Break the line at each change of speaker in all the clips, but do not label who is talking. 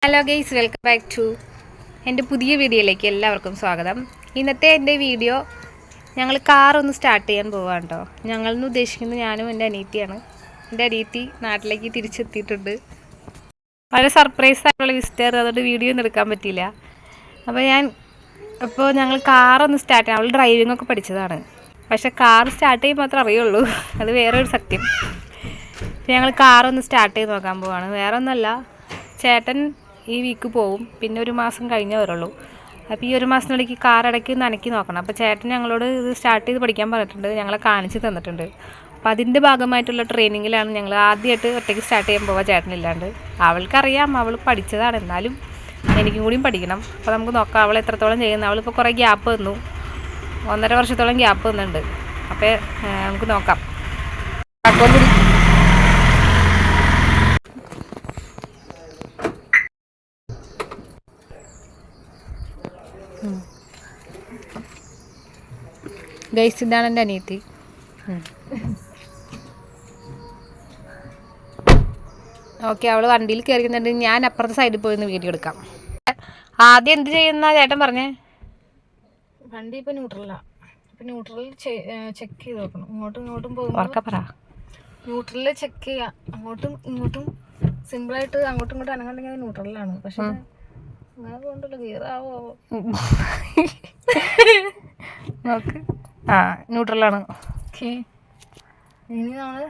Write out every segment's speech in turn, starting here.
Hello guys, welcome back to എൻ്റെ പുതിയ വീഡിയോയിലേക്ക് എല്ലാവർക്കും സ്വാഗതം. ഇന്നത്തെ എൻ്റെ വീഡിയോ ഞങ്ങൾ കാറൊന്ന് സ്റ്റാർട്ട് ചെയ്യാൻ പോവാണ് കേട്ടോ. ഞങ്ങളെന്ന് ഉദ്ദേശിക്കുന്നത് ഞാനും എൻ്റെ അനിയത്തിയാണ്. എൻ്റെ അനിയത്തി നാട്ടിലേക്ക് തിരിച്ചെത്തിയിട്ടുണ്ട്. വളരെ സർപ്രൈസ് ആയിട്ടുള്ള വിസിറ്റർ, അതുകൊണ്ട് വീഡിയോ ഒന്നും എടുക്കാൻ പറ്റിയില്ല. അപ്പോൾ ഞങ്ങൾ കാറൊന്ന് സ്റ്റാർട്ട് ചെയ്യാം. അവൾ ഡ്രൈവിംഗ് ഒക്കെ പഠിച്ചതാണ്, പക്ഷേ കാർ സ്റ്റാർട്ട് ചെയ്യാൻ മാത്രമേ അറിയുള്ളൂ. അത് വേറെ ഒരു സത്യം. ഞങ്ങൾ കാറൊന്ന് സ്റ്റാർട്ട് ചെയ്ത് നോക്കാൻ പോവാണ്. വേറെ ഒന്നുമല്ല, ചേട്ടൻ ഈ വീക്ക് പോവും, പിന്നെ ഒരു മാസം കഴിഞ്ഞേ വരുള്ളൂ. അപ്പോൾ ഈ ഒരു മാസത്തിനിടയ്ക്ക് കാർ ഇടയ്ക്ക് ഒന്ന് അനക്കി നോക്കണം. അപ്പോൾ ചേട്ടൻ ഞങ്ങളോട് ഇത് സ്റ്റാർട്ട് ചെയ്ത് പഠിക്കാൻ പറഞ്ഞിട്ടുണ്ട്, ഞങ്ങളെ കാണിച്ച് തന്നിട്ടുണ്ട്. അപ്പോൾ അതിൻ്റെ ഭാഗമായിട്ടുള്ള ട്രെയിനിങ്ങിലാണ് ഞങ്ങൾ ആദ്യമായിട്ട് ഒറ്റയ്ക്ക് സ്റ്റാർട്ട് ചെയ്യാൻ പോവുക, ചേട്ടനില്ലാണ്ട്. അവൾക്കറിയാം, അവൾ പഠിച്ചതാണ്, എന്നാലും എനിക്കും കൂടിയും പഠിക്കണം. അപ്പോൾ നമുക്ക് നോക്കാം അവൾ എത്രത്തോളം ചെയ്യുന്നത്. അവളിപ്പോൾ കുറേ ഗ്യാപ്പ് തന്നു, 1.5 വർഷത്തോളം ഗ്യാപ്പ് തന്നിട്ടുണ്ട്. അപ്പോൾ നമുക്ക് നോക്കാം. ഗൈസ്, ഇതാണ് എൻ്റെ അനിയത്തി. ഓക്കെ, അവൾ വണ്ടിയിൽ കയറിക്കുന്നുണ്ട്. ഞാൻ അപ്പുറത്തെ സൈഡിൽ പോയി ഒന്ന് വീഡിയോ എടുക്കാം. ആദ്യം എന്ത് ചെയ്യുന്ന ചേട്ടൻ പറഞ്ഞേ?
വണ്ടി ഇപ്പം ന്യൂട്രലാണ്. ഇപ്പം ന്യൂട്രലിൽ ചെക്ക് ചെയ്ത് നോക്കണം. ഇങ്ങോട്ടും പോകുമ്പോൾ ന്യൂട്രലിൽ ചെക്ക് ചെയ്യുക. അങ്ങോട്ടും ഇങ്ങോട്ടും സിമ്പിളായിട്ട് അങ്ങോട്ടും ഇങ്ങോട്ടും അനങ്ങണ്ടെങ്കിൽ ന്യൂട്രലിലാണ്. പക്ഷെ അങ്ങനെ പോകണ്ടല്ലോ, ഗിയറാവോ?
നോക്ക്, ന്യൂട്രലാണ്.
ഓക്കെ, ഇനി നമ്മൾ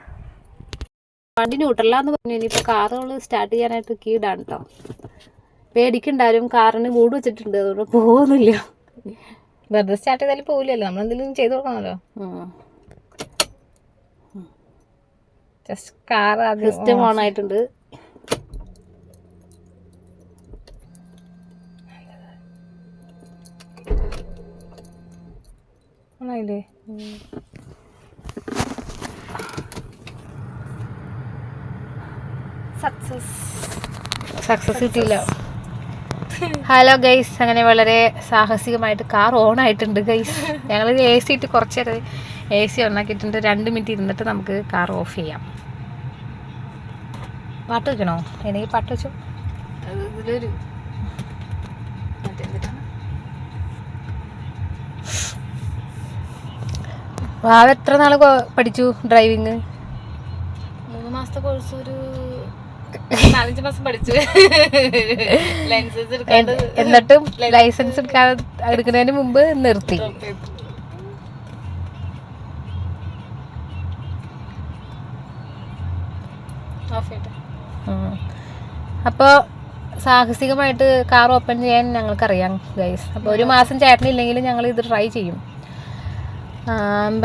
വണ്ടി ന്യൂട്രലാന്ന് പറഞ്ഞു. ഇനിയിപ്പോൾ കാറുകൾ സ്റ്റാർട്ട് ചെയ്യാനായിട്ട് കീടാണ് കേട്ടോ. പേടിക്കുണ്ടാലും കാറിന് മൂട് വെച്ചിട്ടുണ്ട്, അതുകൊണ്ട് പോകുന്നില്ല.
വെറുതെ സ്റ്റാർട്ട് ചെയ്താലും പോകില്ലല്ലോ, നമ്മളെന്തെങ്കിലും ചെയ്ത് കൊടുക്കണമല്ലോ. ജസ്റ്റ് കാർ
സിസ്റ്റം ഓൺ ആയിട്ടുണ്ട്.
ആണല്ലേ?
സക്സസ് കിട്ടിയില്ല. ഹലോ ഗൈസ്, അങ്ങനെ വളരെ സാഹസികമായിട്ട് കാർ ഓൺ ആയിട്ടുണ്ട് ഗൈസ്. ഞങ്ങൾ AC ഇട്ട് കുറച്ച് നേരം AC ഓണാക്കിയിട്ടുണ്ട്. 2 മിനിറ്റ് ഇരുന്നിട്ട് നമുക്ക് കാർ ഓഫ് ചെയ്യാം. പാട്ട് വെക്കണോ? എനിക്ക് പാട്ട് വെച്ചു.
ഇതിലൊരു
വാവ എത്ര നാൾ പഠിച്ചു ഡ്രൈവിങ്?
3 മാസത്തെ കോഴ്സ്, ഒരു 4-5 മാസം പഠിച്ചു.
എന്നിട്ടും ലൈസൻസ് എടുക്കുന്നതിന് മുമ്പ് നിർത്തി. അപ്പോൾ സാഹസികമായിട്ട് കാർ ഓപ്പൺ ചെയ്യാൻ ഞങ്ങൾക്കറിയാം ഗൈസ്. അപ്പോൾ 1 മാസം ചേട്ടനില്ലെങ്കിലും ഞങ്ങൾ ഇത് ട്രൈ ചെയ്യും.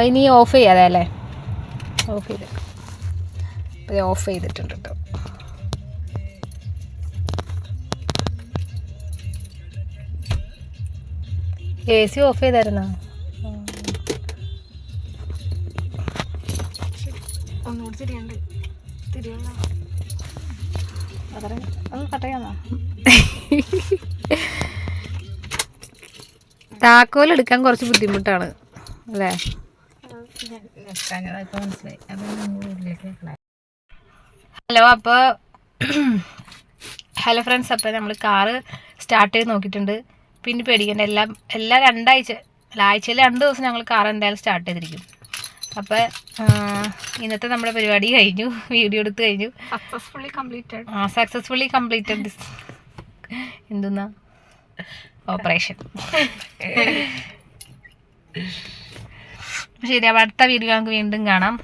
ഇനി ഓഫ് ചെയ്യാതെ അല്ലേ? ഓഫ് ചെയ്തിട്ടുണ്ട് കേട്ടോ. AC ഓഫ് ചെയ്തായിരുന്നോ?
ഒന്നുകൂടി തിരിയണ്ട്. ഒന്ന് കട്ടയാന്നോ?
താക്കോൽ എടുക്കാൻ കുറച്ച് ബുദ്ധിമുട്ടാണ് അല്ലേ? ഹലോ ഫ്രണ്ട്സ്, അപ്പോൾ നമ്മൾ കാറ് സ്റ്റാർട്ട് ചെയ്ത് നോക്കിയിട്ടുണ്ട്. പിന്നെ പേടിക്കേണ്ട, എല്ലാ 2 ആഴ്ചയിൽ 2 ദിവസം ഞങ്ങൾ കാർ എന്തായാലും സ്റ്റാർട്ട് ചെയ്തിരിക്കും. അപ്പോൾ ഇന്നത്തെ നമ്മുടെ പരിപാടി കഴിഞ്ഞു, വീഡിയോ എടുത്ത് കഴിഞ്ഞു. സക്സസ്ഫുള്ളി കംപ്ലീറ്റഡ് ദിസ് എന്തുന്നാ ഓപ്പറേഷൻ. ശരി, അപ്പോൾ അടുത്ത വീഡിയോ നമുക്ക് വീണ്ടും കാണാം.